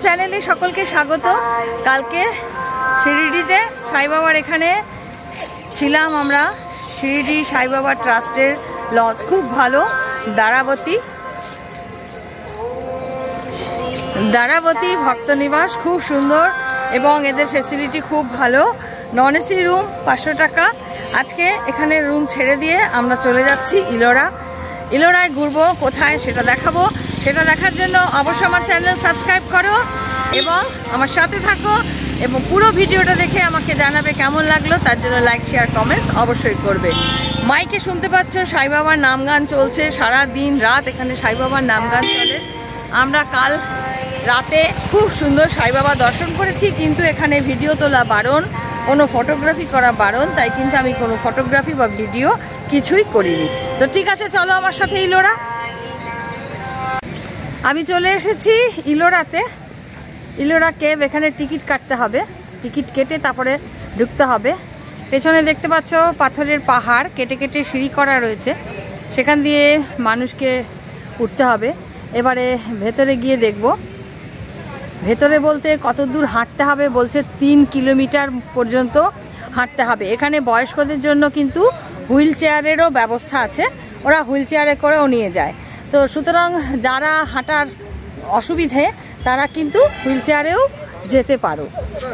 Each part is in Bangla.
চ্যানেলে সকলকে স্বাগত। কালকে শিরিডিতে সাই বাবার এখানে ছিলাম আমরা। শিরিডি সাই বাবা ট্রাস্টের লজ খুব ভালো, দারাবতী ভক্তনিবাস খুব সুন্দর এবং এদের ফেসিলিটি খুব ভালো। নন এসি রুম 500 টাকা। আজকে এখানে রুম ছেড়ে দিয়ে আমরা চলে যাচ্ছি ইলোরায় ঘুরবো। কোথায় সেটা দেখাবো। সেটা দেখার জন্য অবশ্যই আমার চ্যানেল সাবস্ক্রাইব করো এবং আমার সাথে থাকো এবং পুরো ভিডিওটা দেখে আমাকে জানাবে কেমন লাগলো। তার জন্য লাইক শেয়ার কমেন্টস অবশ্যই করবে। মাইকে শুনতে পাচ্ছ সাই বাবার নাম গান চলছে সারা দিন রাত। এখানে সাই বাবার নাম গান চলে। আমরা কাল রাতে খুব সুন্দর সাই বাবা দর্শন করেছি, কিন্তু এখানে ভিডিও তোলা বারণ, কোনো ফটোগ্রাফি করা বারণ। তাই কিন্তু আমি কোনো ফটোগ্রাফি বা ভিডিও কিছুই করিনি। তো ঠিক আছে, চলো আমার সাথে ইলোরা। আমি চলে এসেছি ইলোরাতে। ইলোরা কেভ। এখানে টিকিট কাটতে হবে, টিকিট কেটে তারপরে ঢুকতে হবে। পেছনে দেখতে পাচ্ছ পাথরের পাহাড়, কেটে কেটে সিঁড়ি করা রয়েছে, সেখান দিয়ে মানুষকে উঠতে হবে। এবারে ভেতরে গিয়ে দেখব। ভেতরে বলতে কত দূর হাঁটতে হবে বলছে 3 কিলোমিটার পর্যন্ত হাঁটতে হবে। এখানে বয়স্কদের জন্য কিন্তু হুইল চেয়ারেরও ব্যবস্থা আছে, ওরা হুইল চেয়ারে করেও নিয়ে যায়। তো সুতরাং যারা হাঁটার অসুবিধে তারা কিন্তু হুইল চেয়ারেও যেতে পারো।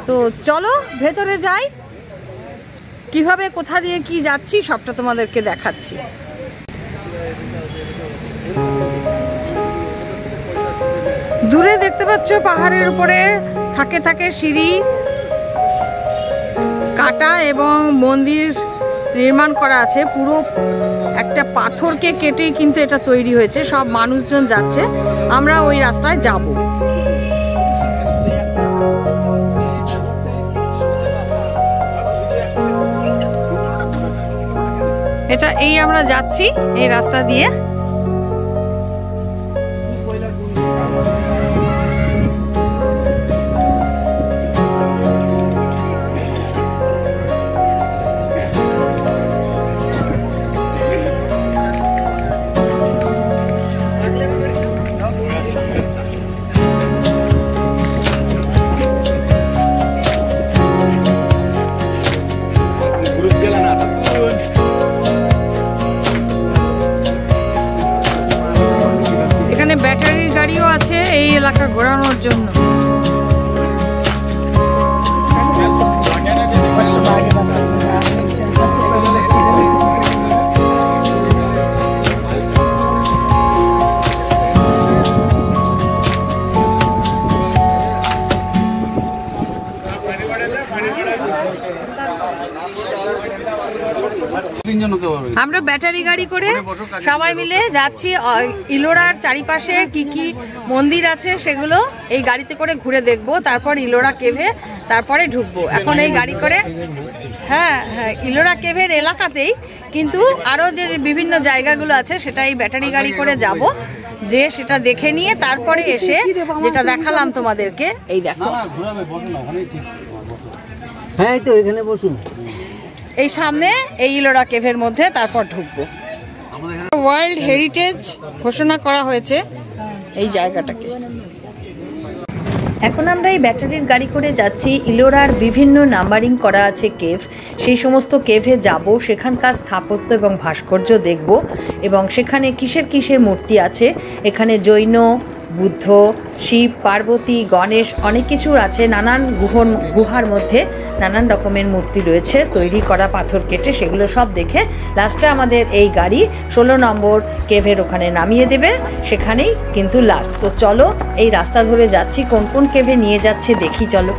তো চলো ভেতরে যাই, কিভাবে কোথা দিয়ে কি যাচ্ছি সবটা তোমাদেরকে দেখাচ্ছি। দূরে দেখতে পাচ্ছ পাহাড়ের উপরে থাকে থাকে সিঁড়ি কাটা এবং মন্দির নির্মাণ করা আছে। পুরো একটা পাথরকে কেটেই কিন্তু এটা তৈরি হয়েছে। সব মানুষজন যাচ্ছে, আমরা ওই রাস্তায় যাব। এটা আমরা যাচ্ছি এই রাস্তা দিয়ে। ব্যাটারির গাড়িও আছে এই এলাকা ঘোরানোর জন্য। আমরা ব্যাটারি গাড়ি করে সবাই মিলে যাচ্ছি। ইলোরার চারিপাশে কি কি মন্দির আছে সেগুলো এই গাড়িতে করে ঘুরে দেখব। তারপর ইলোরা কেভে তারপরে ঢুকবো। এখন এই গাড়ি করে হ্যাঁ ইলোরা কেভের এলাকাতেই, কিন্তু আরো যে বিভিন্ন জায়গাগুলো আছে সেটা এই ব্যাটারি গাড়ি করে যাব, যে সেটা দেখে নিয়ে তারপরে এসে যেটা দেখালাম তোমাদেরকে। এই দেখো, হ্যাঁ তো এখানে বসুন। এই সামনে এই ইলোরা কেভের মধ্যে তারপর ঢুকবো। ওয়ার্ল্ড হেরিটেজ ঘোষণা করা হয়েছে এই জায়গাটাকে। এখন আমরা এই ব্যাটারির গাড়ি করে যাচ্ছি। ইলোরার বিভিন্ন নাম্বারিং করা আছে কেভ, সেই সমস্ত কেভে যাব। সেখানকার স্থাপত্য এবং ভাস্কর্য দেখব এবং সেখানে কিসের কিসের মূর্তি আছে। এখানে জৈন, বুদ্ধ, শিব, পার্বতী, গণেশ অনেক কিছুর আছে। নানান গুহার মধ্যে নানান রকমের মূর্তি রয়েছে তৈরি করা পাথর কেটে। সেগুলো সব দেখে লাস্টে আমাদের এই গাড়ি 16 নম্বর কেভের ওখানে নামিয়ে দেবে, সেখানেই কিন্তু লাস্ট। তো চলো এই রাস্তা ধরে যাচ্ছি, কোন কোন কেভে নিয়ে যাচ্ছে দেখি চলো।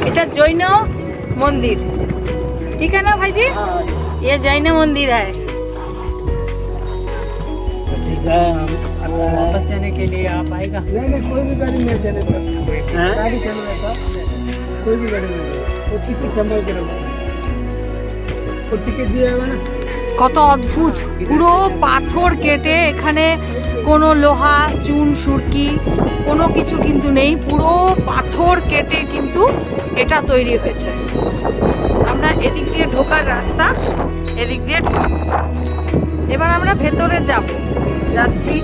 এটা जैन मंदिर, ठीक है ना भाई जी? ये जैन मंदिर है। ठीक है, वापस जाने के लिए आप आएगा? नहीं कोई भी गाड़ी नहीं जाने का, गाड़ी चलेगा था, कोई भी गाड़ी नहीं। वो टिकट संभाल के रखो, वो टिकट दिया है ना। কত অদ্ভুত, পুরো পাথর কেটে, এখানে কোনো লোহা চুন সুরকি কোনো কিছু কিন্তু নেই, পুরো পাথর কেটে কিন্তু এটা তৈরি হয়েছে। আমরা এদিক দিয়ে ঢোকার রাস্তা, এদিক দিয়ে ঢুকবো। এবার আমরা ভেতরে যাচ্ছি।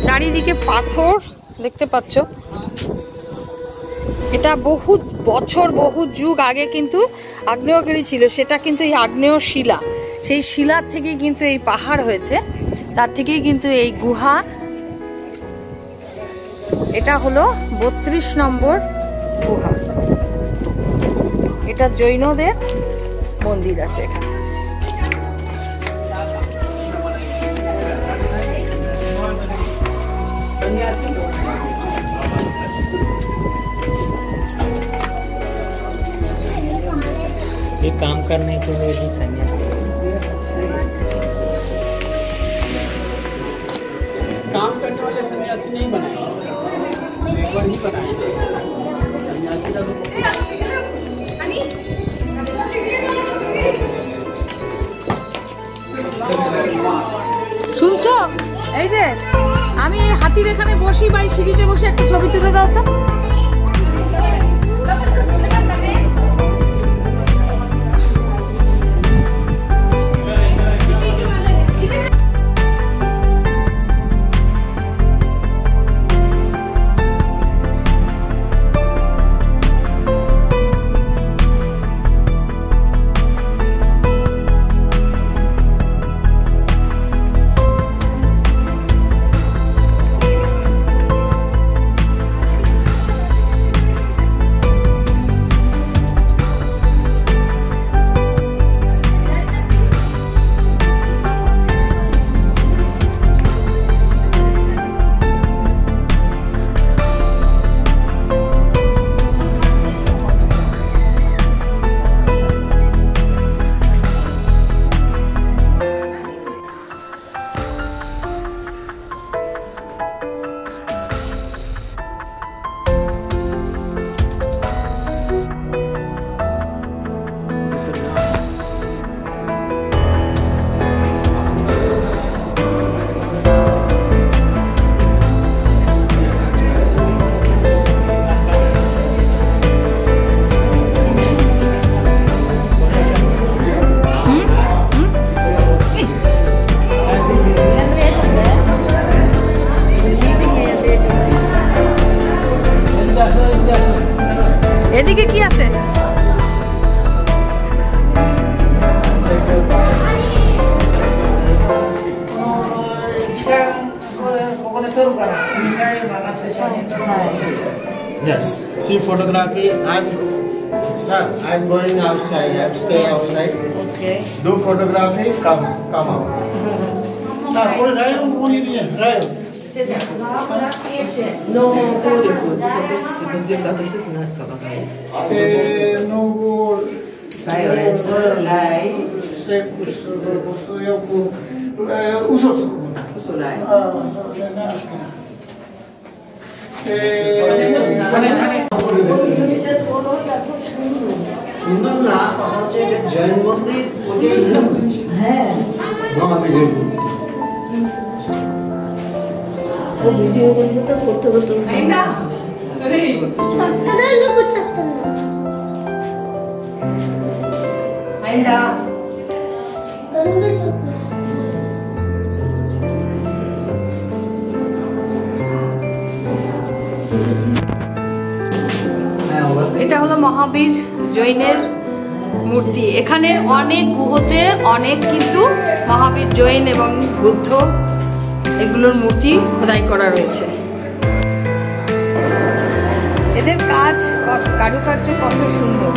চারিদিকে পাথর দেখতে পাচ্ছ। এটা বহু বছর বহু যুগ আগে কিন্তু আগ্নেয়গিরি ছিল, সেটা কিন্তু এই আগ্নেয় শিলা, সেই শিলার থেকেই কিন্তু এই পাহাড় হয়েছে, তার থেকেই কিন্তু এই গুহা। এটা হলো 32 নম্বর গুহা। এটা জৈনদের মন্দির আছে এখানে। ये काम करने के लिए भी सन्यासी, काम करने वाले सन्यासी नहीं बनाए, एक बार ही बनाए শুনছো? এই যে আমি এই হাতির এখানে বসি বা সিঁড়িতে বসে একটা ছবি তুলে দাও তো। এদিকে কি আছে? Yes, see photography. I'm going outside. I'm staying outside. Okay. Do photography. Come out.の暴力、セックス、物欲、あと一つ何か分かる？No more. バイオレンス、ライ、セックス、物欲、嘘つく。嘘ライ。সুন্দর না, কথা হচ্ছে এটা জৈন মন্দির, ওটাই হ্যাঁ মহাবীরের মন্দির। ও ভিডিও করছে তো করতে করতে না আইন্দা এটা হলো মহাবীর জৈনের মূর্তি। এখানে অনেক গুহতে অনেক কিন্তু মহাবীর জৈন এবং বুদ্ধ এগুলোর মূর্তি খোদাই করা রয়েছে। এদের কাজ কারুকার্য কত সুন্দর।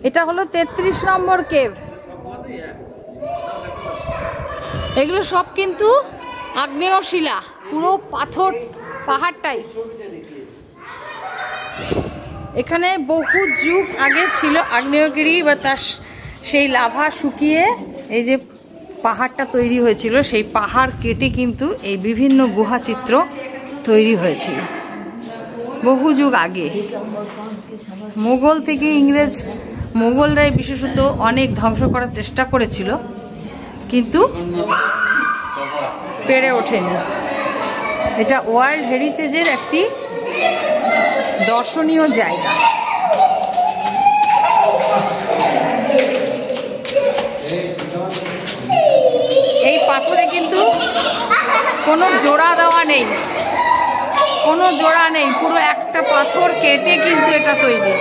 এটা হলো 33 নম্বর কেভ। এগুলো সব কিন্তু আগ্নেয় শিলা, পুরো পাথর পাহাড়টাই। এখানে বহু যুগ আগে ছিল আগ্নেয়গিরি, বা তার সেই লাভা শুকিয়ে এই যে পাহাড়টা তৈরি হয়েছিল, সেই পাহাড় কেটে কিন্তু এই বিভিন্ন গুহা চিত্র তৈরি হয়েছিল বহু যুগ আগে। মোগল থেকে ইংরেজ, মোগলরাই বিশেষত অনেক ধ্বংস করার চেষ্টা করেছিল, কিন্তু পেরে ওঠেনি। এটা ওয়ার্ল্ড হেরিটেজের একটি দর্শনীয় জায়গা। এই পাথরে কিন্তু কোনো জোড়া দেওয়া নেই, কোনো জোড়া নেই, পুরো একটা পাথর কেটে কিন্তু এটা তৈরি।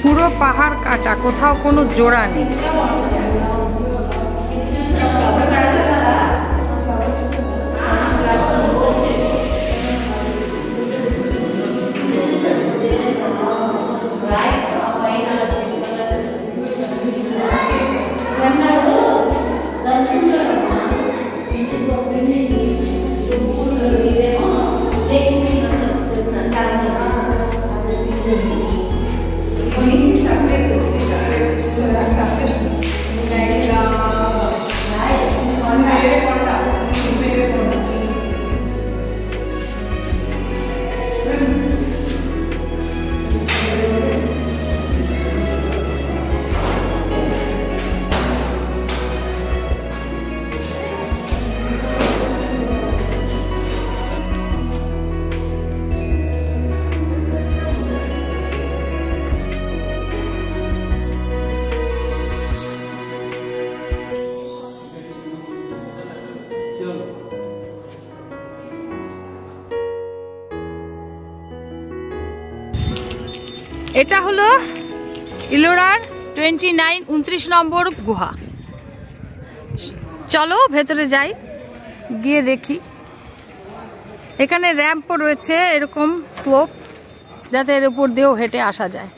পুরো পাহাড় কাটা, কোথাও কোনো জোড়া নেই। এটা হলো ইলোরার 29 নম্বর গুহা। চলো ভেতরে যাই, গিয়ে দেখি। এখানে র্যাম্পও রয়েছে, এরকম স্লোপ, যাতে এর উপর দিয়েও হেঁটে আসা যায়।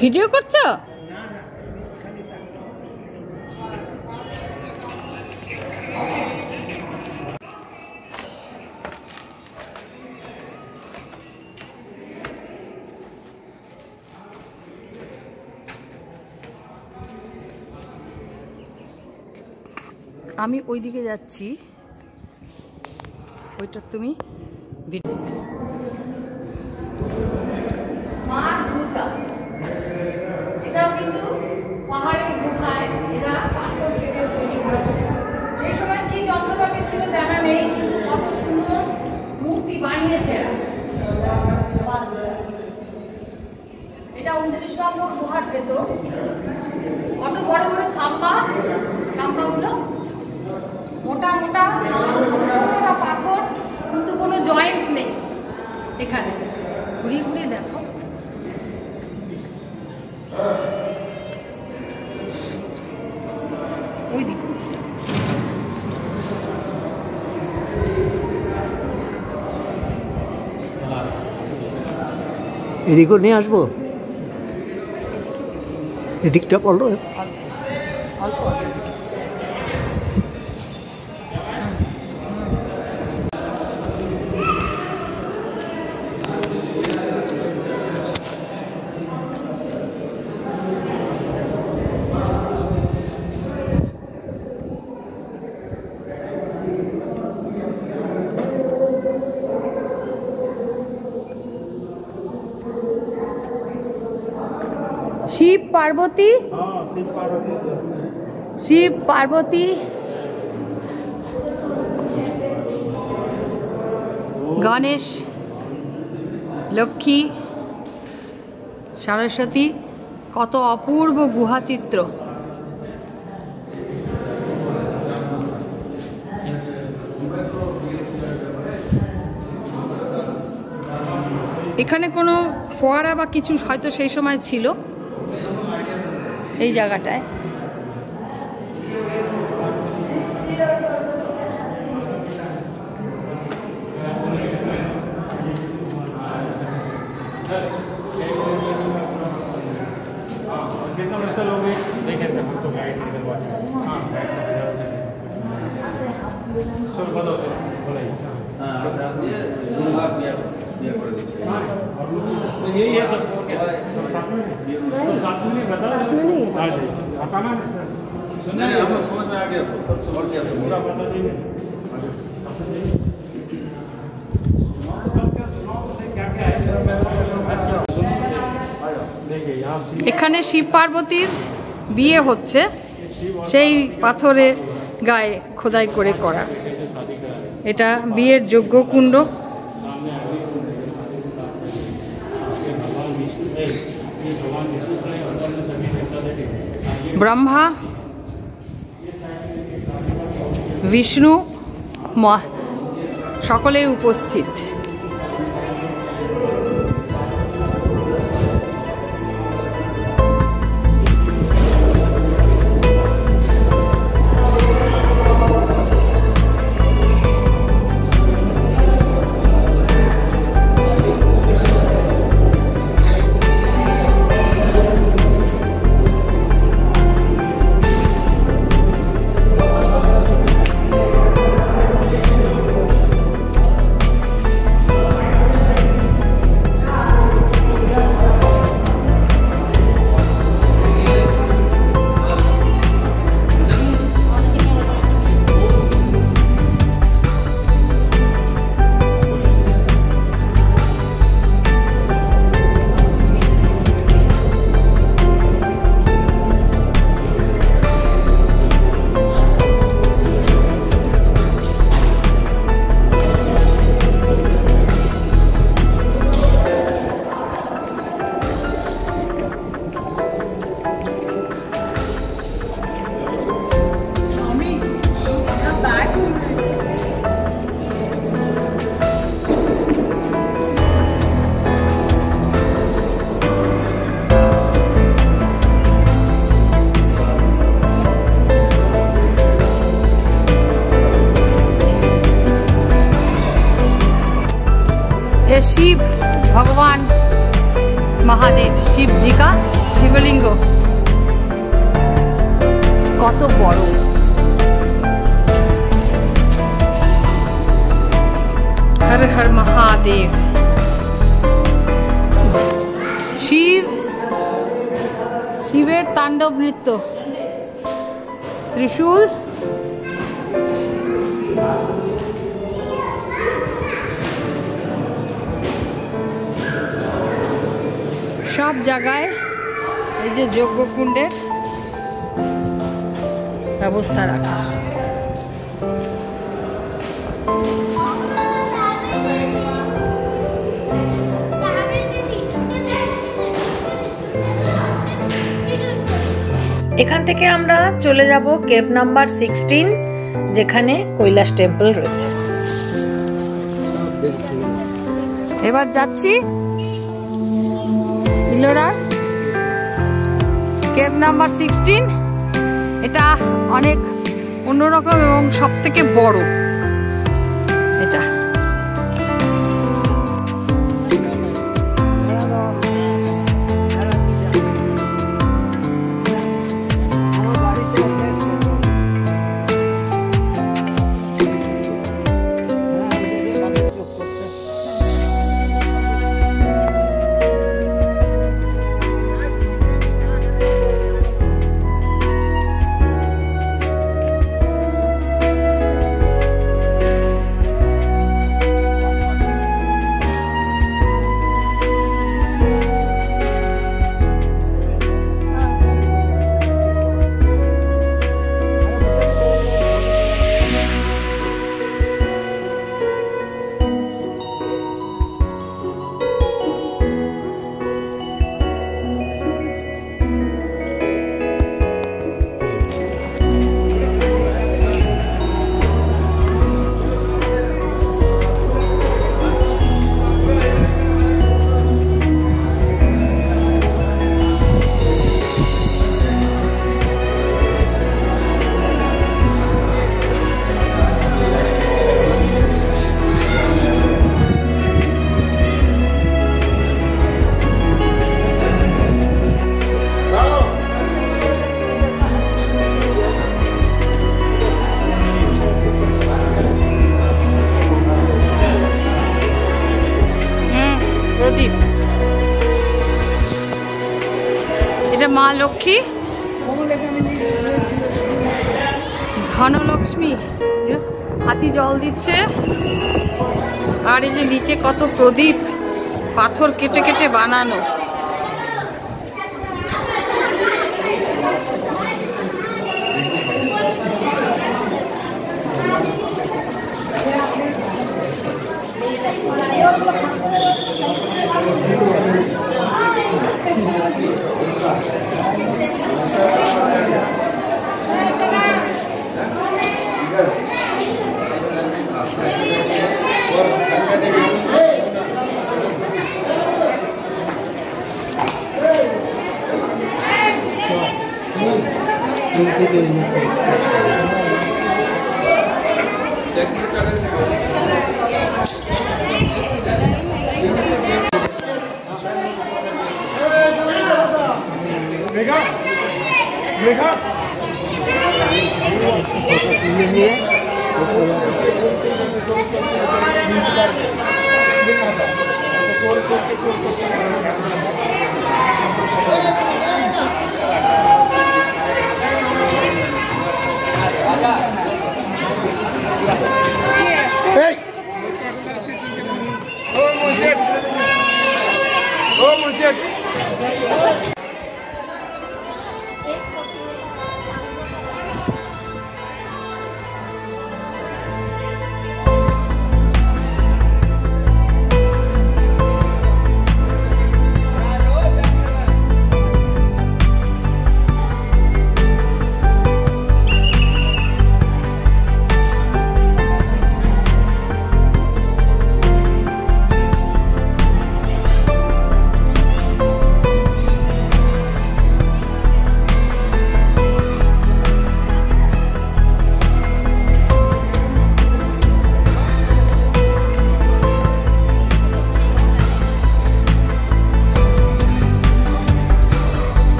ভিডিও করছো? আমি ওইদিকে যাচ্ছি, ওইটা তুমি ভিডিও। মা দুর্গা, এটাও কিন্তু পাহাড়ের গুহায় এরা পাথর কেটে তৈরি করেছে। সেই সময় কি যন্ত্রপাতি ছিল জানা নেই, কিন্তু কত সুন্দর মূর্তি বানিয়েছে এরা। এটা 29 নম্বর গুহার ভেতর। কত বড় বড় খাম্বাগুলো মোটা মোটা মোটা পাথর, কিন্তু কোনো জয়েন্ট নেই। এখানে ঘুরিয়ে ঘুরিয়ে দেখো। ওই দিকে এদিকেও নিয়ে আসবো, এদিকটা বলো। অল্প শিব পার্বতী, শিব পার্বতী, গণেশ, লক্ষ্মী, সরস্বতী, কত অপূর্ব গুহাচিত্র। এখানে কোনো ফোয়ারা বা কিছু হয়তো সেই সময় ছিল এই জায়গাটায়। यही है सब साथ में नहीं बता नहीं हम लोग समझ में आ गया और क्या पूरा बता देंगे। এখানে শিব পার্বতীর বিয়ে হচ্ছে, সেই পাথরের গায়ে খোদাই করে করা। এটা বিয়ের যজ্ঞকুণ্ড। ব্রহ্মা, বিষ্ণু সকলেই উপস্থিত। ये शिव भगवान महादेव शिव जी का शिवलिंग कत बड़। हर हर महादेव। शिव शिवेर तांडव नृत्य, त्रिशूल, सब জায়গায় এই যে যজ্ঞকুণ্ডের ব্যবস্থা রাখা। এখান থেকে আমরা চলে যাব কেভ নাম্বার 16, যেখানে কৈলাস টেম্পল রয়েছে। এবার যাচ্ছি ইলোরার কেভ নাম্বার 16। এটা অনেক অন্যরকম এবং সব থেকে বড় এটা। লক্ষ্মী, ধনলক্ষ্মী, হাতি জল দিচ্ছে। আর এই যে নিচে কত প্রদীপ, পাথর কেটে কেটে বানানো।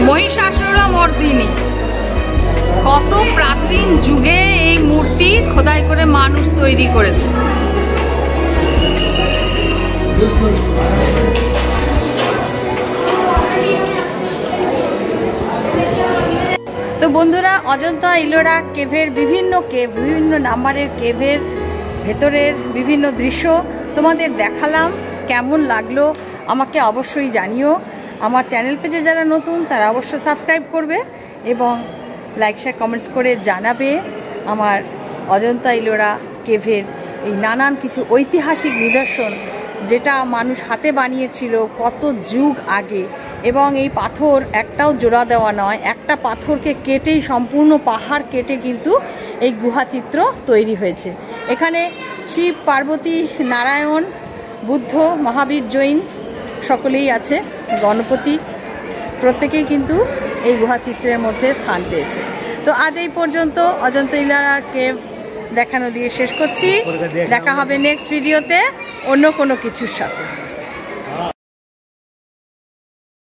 মহিষাসুরমর্দিনী কত প্রাচীন যুগে এই মূর্তি খোদাই করে মানুষ তৈরি করেছে। তো বন্ধুরা, অজন্তা ইলোরা কেভের বিভিন্ন নাম্বারের কেভের ভেতরের বিভিন্ন দৃশ্য তোমাদের দেখালাম। কেমন লাগলো আমাকে অবশ্যই জানিও। আমার চ্যানেল পেজে যারা নতুন তারা অবশ্যই সাবস্ক্রাইব করবে এবং লাইক শেয়ার কমেন্টস করে জানাবে আমার অজন্তা ইলোরা কেভের এই নানান কিছু ঐতিহাসিক নিদর্শন যেটা মানুষ হাতে বানিয়েছিল কত যুগ আগে। এবং এই পাথর একটাও জোড়া দেওয়া নয়, একটা পাথরকে কেটেই সম্পূর্ণ পাহাড় কেটে কিন্তু এই গুহাচিত্র তৈরি হয়েছে। এখানে শিব, পার্বতী, নারায়ণ, বুদ্ধ, মহাবীর, জৈন সকলেই আছে, গণপতি প্রত্যেকেই কিন্তু এই গুহাচিত্রের মধ্যে স্থান পেয়েছে। তো আজ এই পর্যন্ত অজন্তা ইলোরা কেভ দেখানো দিয়ে শেষ করছি। দেখা হবে নেক্সট ভিডিওতে অন্য কোনো কিছুর সাথে।